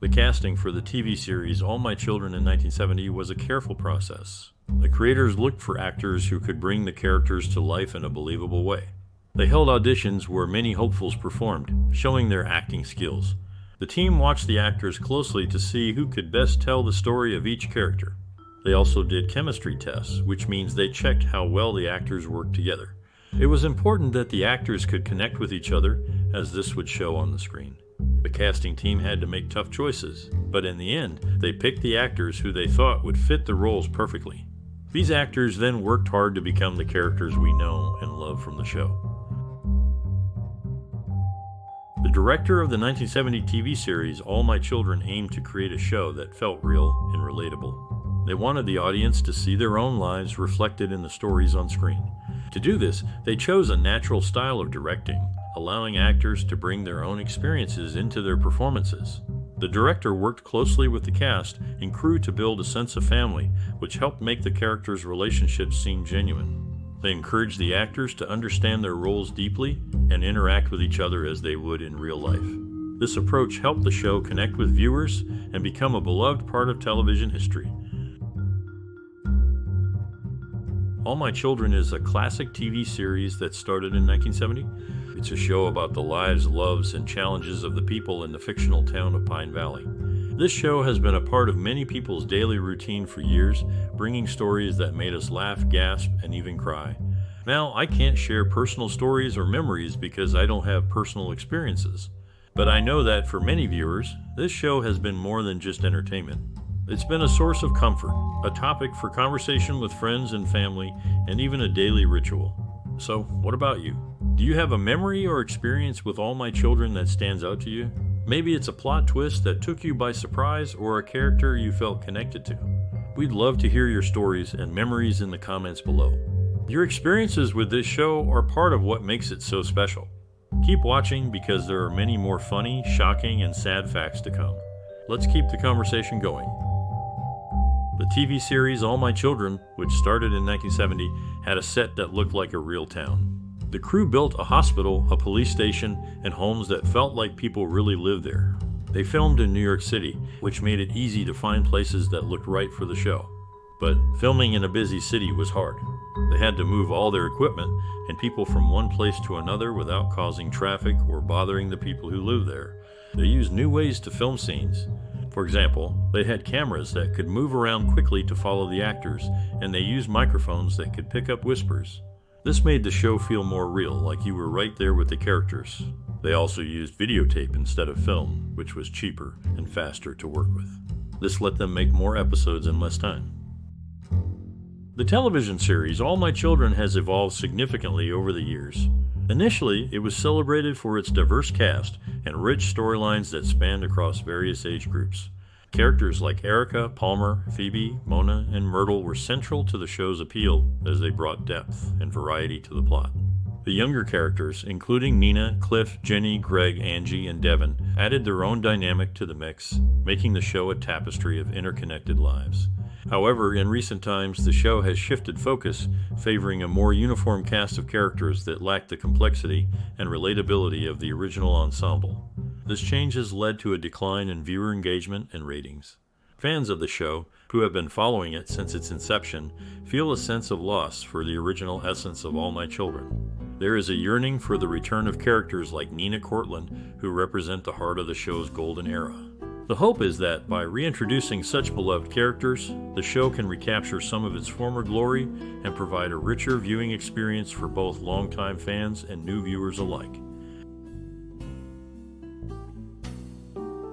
The casting for the TV series All My Children in 1970 was a careful process. The creators looked for actors who could bring the characters to life in a believable way. They held auditions where many hopefuls performed, showing their acting skills. The team watched the actors closely to see who could best tell the story of each character. They also did chemistry tests, which means they checked how well the actors worked together. It was important that the actors could connect with each other, as this would show on the screen. The casting team had to make tough choices, but in the end, they picked the actors who they thought would fit the roles perfectly. These actors then worked hard to become the characters we know and love from the show. The director of the 1970 TV series All My Children aimed to create a show that felt real and relatable. They wanted the audience to see their own lives reflected in the stories on screen. To do this, they chose a natural style of directing, allowing actors to bring their own experiences into their performances. The director worked closely with the cast and crew to build a sense of family, which helped make the characters' relationships seem genuine. They encouraged the actors to understand their roles deeply and interact with each other as they would in real life. This approach helped the show connect with viewers and become a beloved part of television history. All My Children is a classic TV series that started in 1970. It's a show about the lives, loves, and challenges of the people in the fictional town of Pine Valley. This show has been a part of many people's daily routine for years, bringing stories that made us laugh, gasp, and even cry. Now, I can't share personal stories or memories because I don't have personal experiences. But I know that for many viewers, this show has been more than just entertainment. It's been a source of comfort, a topic for conversation with friends and family, and even a daily ritual. So, what about you? Do you have a memory or experience with All My Children that stands out to you? Maybe it's a plot twist that took you by surprise or a character you felt connected to. We'd love to hear your stories and memories in the comments below. Your experiences with this show are part of what makes it so special. Keep watching because there are many more funny, shocking, and sad facts to come. Let's keep the conversation going. The TV series All My Children, which started in 1970, had a set that looked like a real town. The crew built a hospital, a police station, and homes that felt like people really lived there. They filmed in New York City, which made it easy to find places that looked right for the show. But filming in a busy city was hard. They had to move all their equipment and people from one place to another without causing traffic or bothering the people who live there. They used new ways to film scenes. For example, they had cameras that could move around quickly to follow the actors, and they used microphones that could pick up whispers. This made the show feel more real, like you were right there with the characters. They also used videotape instead of film, which was cheaper and faster to work with. This let them make more episodes in less time. The television series All My Children has evolved significantly over the years. Initially, it was celebrated for its diverse cast and rich storylines that spanned across various age groups. Characters like Erica, Palmer, Phoebe, Mona, and Myrtle were central to the show's appeal as they brought depth and variety to the plot. The younger characters, including Nina, Cliff, Jenny, Greg, Angie, and Devin, added their own dynamic to the mix, making the show a tapestry of interconnected lives. However, in recent times, the show has shifted focus, favoring a more uniform cast of characters that lack the complexity and relatability of the original ensemble. This change has led to a decline in viewer engagement and ratings. Fans of the show, who have been following it since its inception, feel a sense of loss for the original essence of All My Children. There is a yearning for the return of characters like Nina Cortlandt, who represent the heart of the show's golden era. The hope is that by reintroducing such beloved characters, the show can recapture some of its former glory and provide a richer viewing experience for both longtime fans and new viewers alike.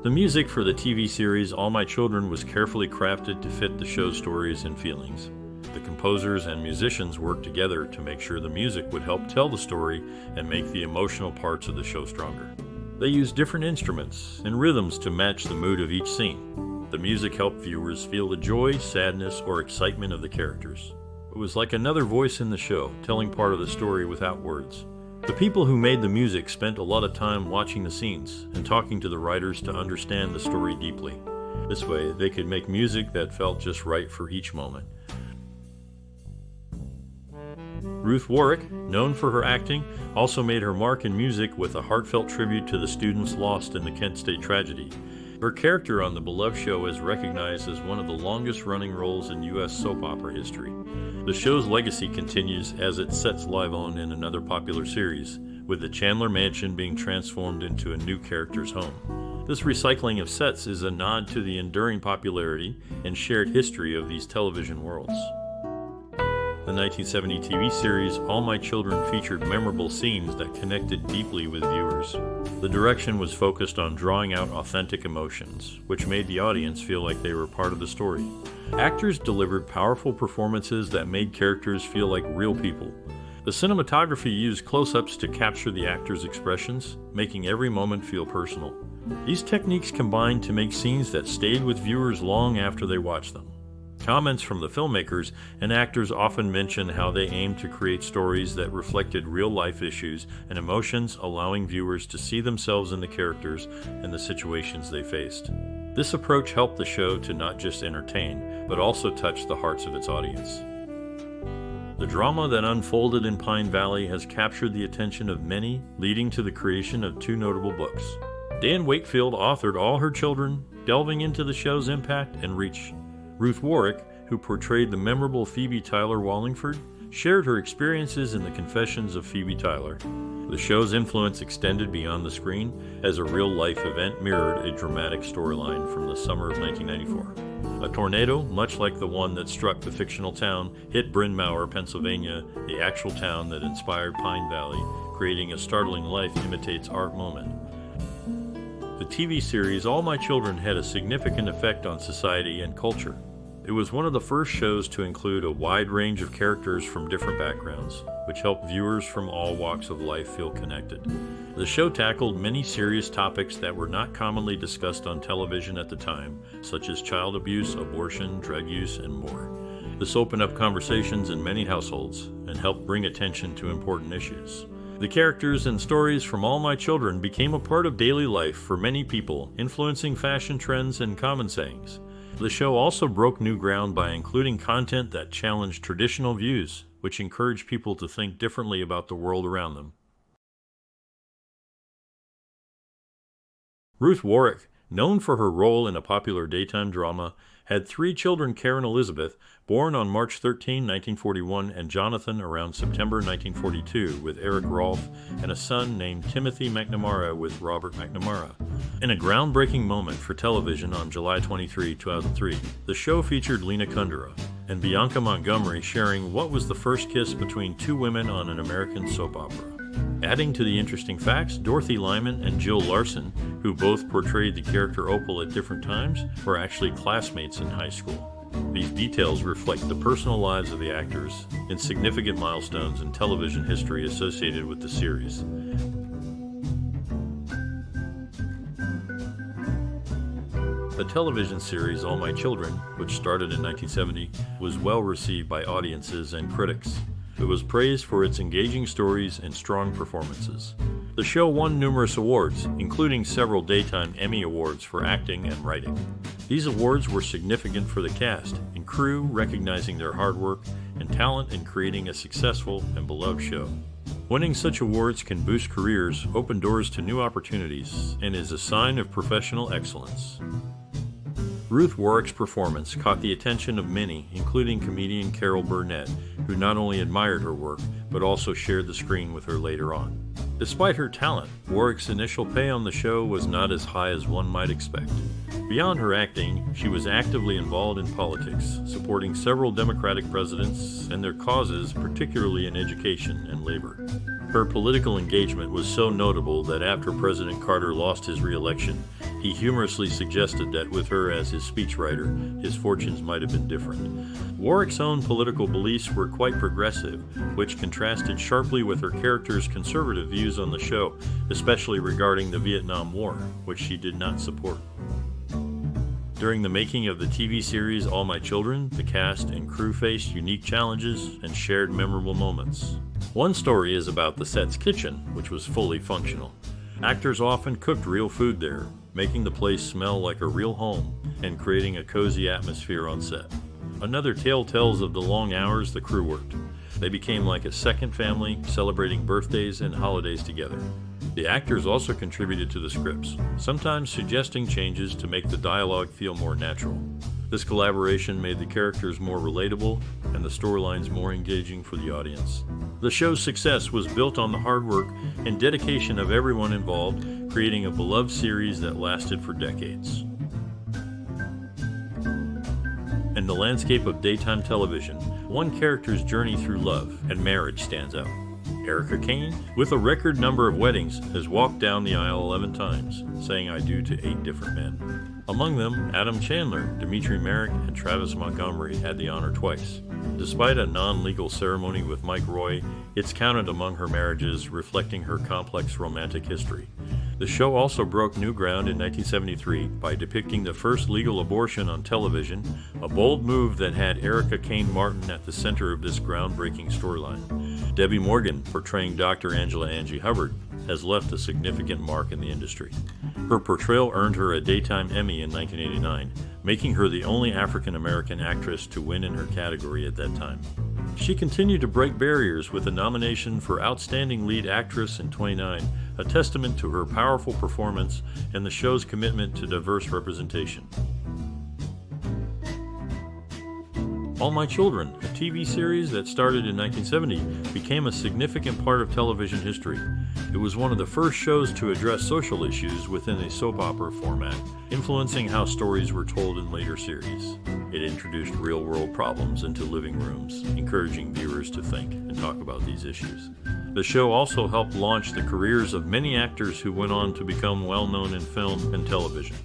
The music for the TV series All My Children was carefully crafted to fit the show's stories and feelings. The composers and musicians worked together to make sure the music would help tell the story and make the emotional parts of the show stronger. They used different instruments and rhythms to match the mood of each scene. The music helped viewers feel the joy, sadness, or excitement of the characters. It was like another voice in the show, telling part of the story without words. The people who made the music spent a lot of time watching the scenes and talking to the writers to understand the story deeply. This way, they could make music that felt just right for each moment. Ruth Warwick, known for her acting, also made her mark in music with a heartfelt tribute to the students lost in the Kent State tragedy. Her character on the beloved show is recognized as one of the longest-running roles in U.S. soap opera history. The show's legacy continues as it sets live on in another popular series, with the Chandler mansion being transformed into a new character's home. This recycling of sets is a nod to the enduring popularity and shared history of these television worlds. The 1970 TV series All My Children featured memorable scenes that connected deeply with viewers. The direction was focused on drawing out authentic emotions, which made the audience feel like they were part of the story. Actors delivered powerful performances that made characters feel like real people. The cinematography used close-ups to capture the actors' expressions, making every moment feel personal. These techniques combined to make scenes that stayed with viewers long after they watched them. Comments from the filmmakers and actors often mention how they aimed to create stories that reflected real-life issues and emotions, allowing viewers to see themselves in the characters and the situations they faced. This approach helped the show to not just entertain, but also touch the hearts of its audience. The drama that unfolded in Pine Valley has captured the attention of many, leading to the creation of two notable books. Dan Wakefield authored All Her Children, delving into the show's impact and reach. Ruth Warwick, who portrayed the memorable Phoebe Tyler Wallingford, shared her experiences in the Confessions of Phoebe Tyler. The show's influence extended beyond the screen, as a real-life event mirrored a dramatic storyline from the summer of 1994. A tornado, much like the one that struck the fictional town, hit Bryn Mawr, Pennsylvania, the actual town that inspired Pine Valley, creating a startling life imitates art moment. The TV series All My Children had a significant effect on society and culture. It was one of the first shows to include a wide range of characters from different backgrounds, which helped viewers from all walks of life feel connected. The show tackled many serious topics that were not commonly discussed on television at the time, such as child abuse, abortion, drug use, and more. This opened up conversations in many households and helped bring attention to important issues. The characters and stories from All My Children became a part of daily life for many people, influencing fashion trends and common sayings. The show also broke new ground by including content that challenged traditional views, which encouraged people to think differently about the world around them. Ruth Warwick, known for her role in a popular daytime drama, had three children: Karen Elizabeth, born on March 13, 1941, and Jonathan around September 1942, with Eric Rolfe, and a son named Timothy McNamara with Robert McNamara. In a groundbreaking moment for television on July 23, 2003, the show featured Lena Kundera and Bianca Montgomery sharing what was the first kiss between two women on an American soap opera. Adding to the interesting facts, Dorothy Lyman and Jill Larson, who both portrayed the character Opal at different times, were actually classmates in high school. These details reflect the personal lives of the actors and significant milestones in television history associated with the series. The television series All My Children, which started in 1970, was well received by audiences and critics. It was praised for its engaging stories and strong performances. The show won numerous awards, including several Daytime Emmy Awards for acting and writing. These awards were significant for the cast and crew, recognizing their hard work and talent in creating a successful and beloved show. Winning such awards can boost careers, open doors to new opportunities, and is a sign of professional excellence. Ruth Warwick's performance caught the attention of many, including comedian Carol Burnett, who not only admired her work, but also shared the screen with her later on. Despite her talent, Warwick's initial pay on the show was not as high as one might expect. Beyond her acting, she was actively involved in politics, supporting several Democratic presidents and their causes, particularly in education and labor. Her political engagement was so notable that after President Carter lost his re-election, he humorously suggested that with her as his speechwriter, his fortunes might have been different. Warwick's own political beliefs were quite progressive, which contrasted sharply with her character's conservative views on the show, especially regarding the Vietnam War, which she did not support. During the making of the TV series All My Children, the cast and crew faced unique challenges and shared memorable moments. One story is about the set's kitchen, which was fully functional. Actors often cooked real food there, making the place smell like a real home and creating a cozy atmosphere on set. Another tale tells of the long hours the crew worked. They became like a second family, celebrating birthdays and holidays together. The actors also contributed to the scripts, sometimes suggesting changes to make the dialogue feel more natural. This collaboration made the characters more relatable and the storylines more engaging for the audience. The show's success was built on the hard work and dedication of everyone involved, creating a beloved series that lasted for decades. In the landscape of daytime television, one character's journey through love and marriage stands out. Erica Kane, with a record number of weddings, has walked down the aisle 11 times, saying I do to 8 different men. Among them, Adam Chandler, Dimitri Merrick, and Travis Montgomery had the honor twice. Despite a non-legal ceremony with Mike Roy, it's counted among her marriages, reflecting her complex romantic history. The show also broke new ground in 1973 by depicting the first legal abortion on television, a bold move that had Erica Kane Martin at the center of this groundbreaking storyline. Debbie Morgan, portraying Dr. Angela Angie Hubbard, has left a significant mark in the industry. Her portrayal earned her a Daytime Emmy in 1989, making her the only African-American actress to win in her category at that time. She continued to break barriers with a nomination for Outstanding Lead Actress in 29, a testament to her powerful performance and the show's commitment to diverse representation. All My Children, a TV series that started in 1970, became a significant part of television history. It was one of the first shows to address social issues within a soap opera format, influencing how stories were told in later series. It introduced real-world problems into living rooms, encouraging viewers to think and talk about these issues. The show also helped launch the careers of many actors who went on to become well-known in film and television.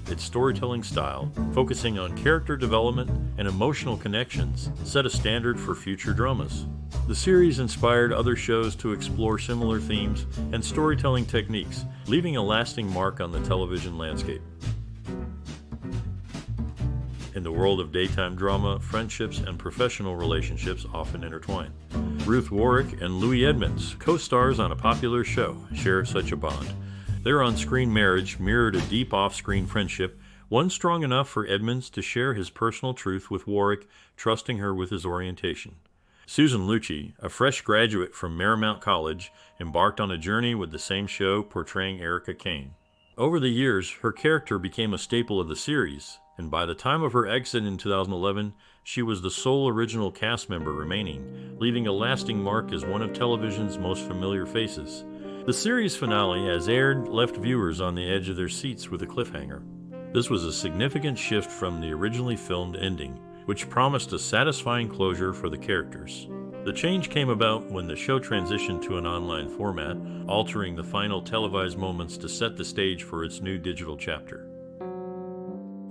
Its storytelling style, focusing on character development and emotional connections, set a standard for future dramas. The series inspired other shows to explore similar themes and storytelling techniques, leaving a lasting mark on the television landscape. In the world of daytime drama, friendships and professional relationships often intertwine. Ruth Warrick and Louis Edmonds, co-stars on a popular show, share such a bond. Their on-screen marriage mirrored a deep off-screen friendship, one strong enough for Edmonds to share his personal truth with Warrick, trusting her with his orientation. Susan Lucci, a fresh graduate from Marymount College, embarked on a journey with the same show portraying Erica Kane. Over the years, her character became a staple of the series, and by the time of her exit in 2011, she was the sole original cast member remaining, leaving a lasting mark as one of television's most familiar faces. The series finale, as aired, left viewers on the edge of their seats with a cliffhanger. This was a significant shift from the originally filmed ending, which promised a satisfying closure for the characters. The change came about when the show transitioned to an online format, altering the final televised moments to set the stage for its new digital chapter.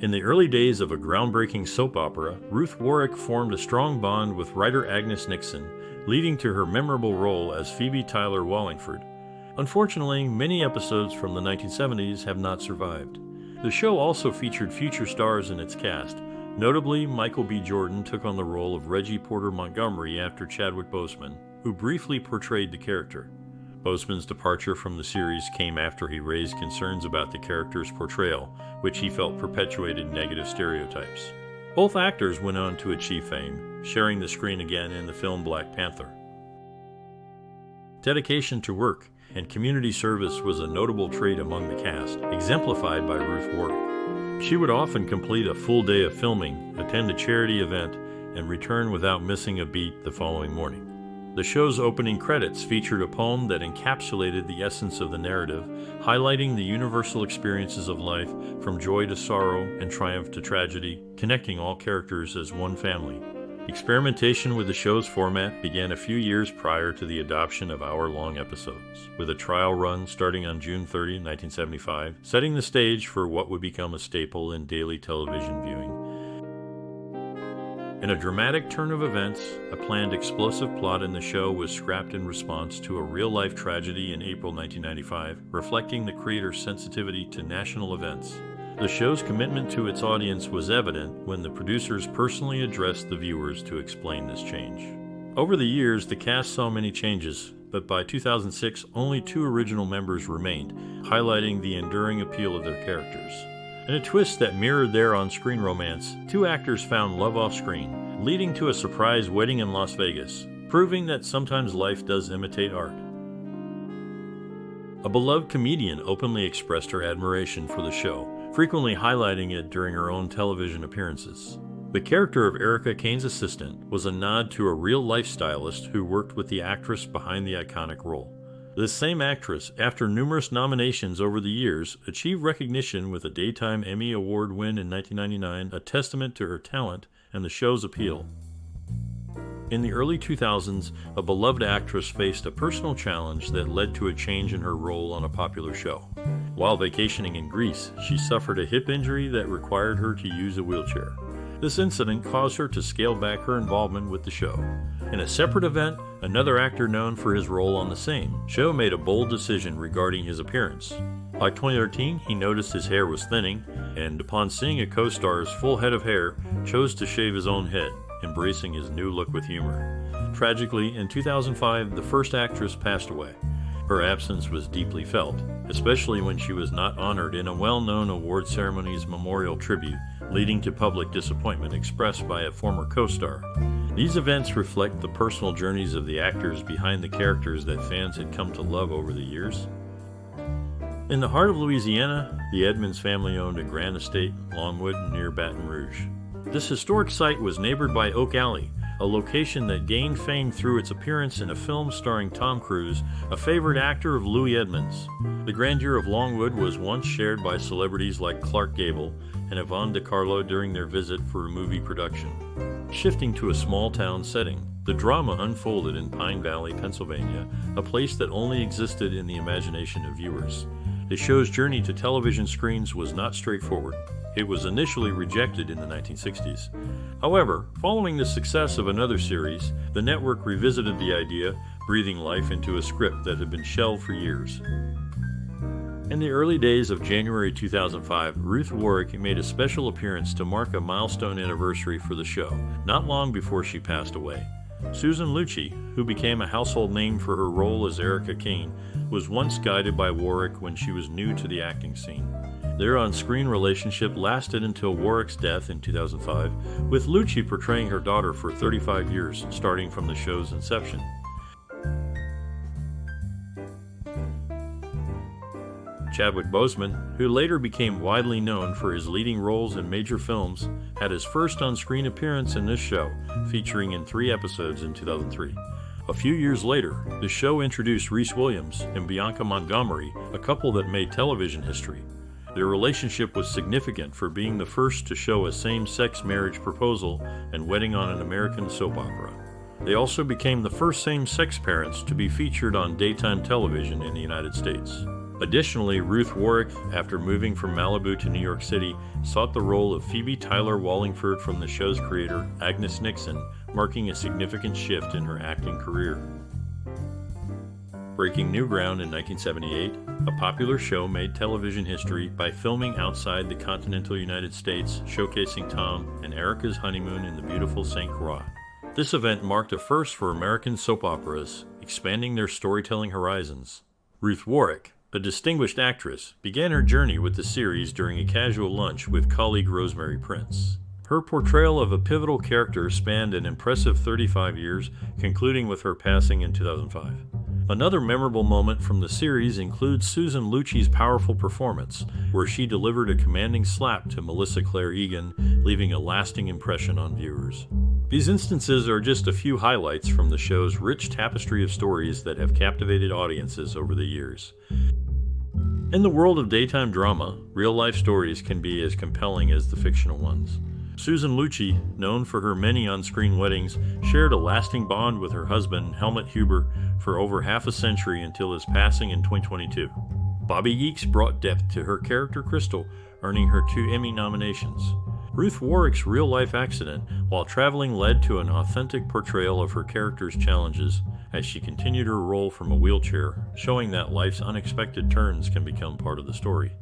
In the early days of a groundbreaking soap opera, Ruth Warrick formed a strong bond with writer Agnes Nixon, leading to her memorable role as Phoebe Tyler Wallingford. Unfortunately, many episodes from the 1970s have not survived. The show also featured future stars in its cast. Notably, Michael B. Jordan took on the role of Reggie Porter Montgomery after Chadwick Boseman, who briefly portrayed the character. Boseman's departure from the series came after he raised concerns about the character's portrayal, which he felt perpetuated negative stereotypes. Both actors went on to achieve fame, sharing the screen again in the film Black Panther. Dedication to work and community service was a notable trait among the cast, exemplified by Ruth Warrick. She would often complete a full day of filming, attend a charity event, and return without missing a beat the following morning. The show's opening credits featured a poem that encapsulated the essence of the narrative, highlighting the universal experiences of life from joy to sorrow and triumph to tragedy, connecting all characters as one family. Experimentation with the show's format began a few years prior to the adoption of hour-long episodes, with a trial run starting on June 30, 1975, setting the stage for what would become a staple in daily television viewing. In a dramatic turn of events, a planned explosive plot in the show was scrapped in response to a real-life tragedy in April 1995, reflecting the creator's sensitivity to national events. The show's commitment to its audience was evident when the producers personally addressed the viewers to explain this change. Over the years, the cast saw many changes, but by 2006, only 2 original members remained, highlighting the enduring appeal of their characters. In a twist that mirrored their on-screen romance, 2 actors found love off-screen, leading to a surprise wedding in Las Vegas, proving that sometimes life does imitate art. A beloved comedian openly expressed her admiration for the show, frequently highlighting it during her own television appearances. The character of Erica Kane's assistant was a nod to a real-life stylist who worked with the actress behind the iconic role. This same actress, after numerous nominations over the years, achieved recognition with a Daytime Emmy Award win in 1999, a testament to her talent and the show's appeal. In the early 2000s, a beloved actress faced a personal challenge that led to a change in her role on a popular show. While vacationing in Greece, she suffered a hip injury that required her to use a wheelchair. This incident caused her to scale back her involvement with the show. In a separate event, another actor known for his role on the same show made a bold decision regarding his appearance. By 2013, he noticed his hair was thinning, and upon seeing a co-star's full head of hair, chose to shave his own head, embracing his new look with humor. Tragically, in 2005, the first actress passed away. Her absence was deeply felt, especially when she was not honored in a well-known award ceremony's memorial tribute, leading to public disappointment expressed by a former co-star. These events reflect the personal journeys of the actors behind the characters that fans had come to love over the years. In the heart of Louisiana, the Edmonds family owned a grand estate, Longwood, near Baton Rouge. This historic site was neighbored by Oak Alley, a location that gained fame through its appearance in a film starring Tom Cruise, a favorite actor of Louis Edmonds. The grandeur of Longwood was once shared by celebrities like Clark Gable and Yvonne DiCarlo during their visit for a movie production. Shifting to a small town setting, the drama unfolded in Pine Valley, Pennsylvania, a place that only existed in the imagination of viewers. The show's journey to television screens was not straightforward. It was initially rejected in the 1960s. However, following the success of another series, the network revisited the idea, breathing life into a script that had been shelved for years. In the early days of January 2005, Ruth Warrick made a special appearance to mark a milestone anniversary for the show, not long before she passed away. Susan Lucci, who became a household name for her role as Erica Kane, was once guided by Warrick when she was new to the acting scene. Their on-screen relationship lasted until Warrick's death in 2005, with Lucci portraying her daughter for 35 years, starting from the show's inception. Chadwick Boseman, who later became widely known for his leading roles in major films, had his first on-screen appearance in this show, featuring in 3 episodes in 2003. A few years later, the show introduced Reese Williams and Bianca Montgomery, a couple that made television history. Their relationship was significant for being the first to show a same-sex marriage proposal and wedding on an American soap opera. They also became the first same-sex parents to be featured on daytime television in the United States. Additionally, Ruth Warrick, after moving from Malibu to New York City, sought the role of Phoebe Tyler Wallingford from the show's creator, Agnes Nixon, marking a significant shift in her acting career. Breaking new ground in 1978, a popular show made television history by filming outside the continental United States, showcasing Tom and Erica's honeymoon in the beautiful St. Croix. This event marked a first for American soap operas, expanding their storytelling horizons. Ruth Warrick, a distinguished actress, began her journey with the series during a casual lunch with colleague Rosemary Prince. Her portrayal of a pivotal character spanned an impressive 35 years, concluding with her passing in 2005. Another memorable moment from the series includes Susan Lucci's powerful performance, where she delivered a commanding slap to Melissa Claire Egan, leaving a lasting impression on viewers. These instances are just a few highlights from the show's rich tapestry of stories that have captivated audiences over the years. In the world of daytime drama, real-life stories can be as compelling as the fictional ones. Susan Lucci, known for her many on-screen weddings, shared a lasting bond with her husband, Helmut Huber, for over half a century until his passing in 2022. Bobby Yeeks brought depth to her character Crystal, earning her 2 Emmy nominations. Ruth Warrick's real-life accident while traveling led to an authentic portrayal of her character's challenges as she continued her role from a wheelchair, showing that life's unexpected turns can become part of the story.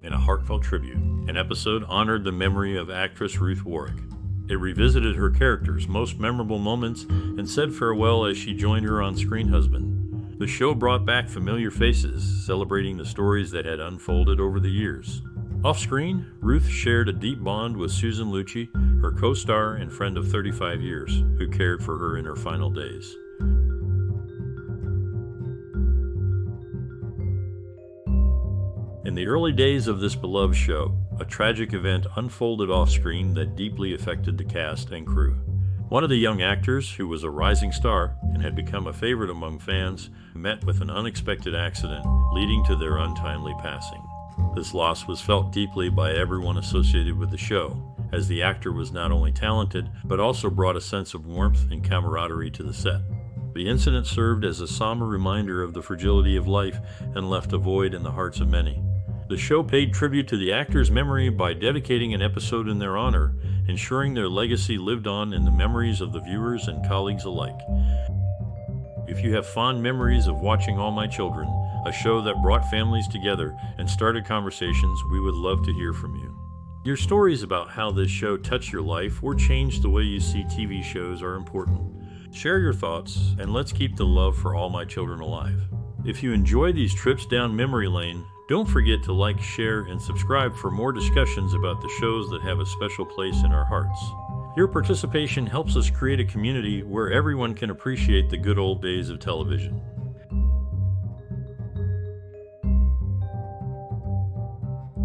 In a heartfelt tribute, an episode honored the memory of actress Ruth Warrick. It revisited her character's most memorable moments and said farewell as she joined her on-screen husband. The show brought back familiar faces, celebrating the stories that had unfolded over the years. Off-screen, Ruth shared a deep bond with Susan Lucci, her co-star and friend of 35 years, who cared for her in her final days. In the early days of this beloved show, a tragic event unfolded off-screen that deeply affected the cast and crew. One of the young actors, who was a rising star and had become a favorite among fans, met with an unexpected accident, leading to their untimely passing. This loss was felt deeply by everyone associated with the show, as the actor was not only talented, but also brought a sense of warmth and camaraderie to the set. The incident served as a somber reminder of the fragility of life and left a void in the hearts of many. The show paid tribute to the actor's memory by dedicating an episode in their honor, ensuring their legacy lived on in the memories of the viewers and colleagues alike. If you have fond memories of watching All My Children, a show that brought families together and started conversations, we would love to hear from you. Your stories about how this show touched your life or changed the way you see TV shows are important. Share your thoughts, and let's keep the love for All My Children alive. If you enjoy these trips down memory lane, don't forget to like, share, and subscribe for more discussions about the shows that have a special place in our hearts. Your participation helps us create a community where everyone can appreciate the good old days of television.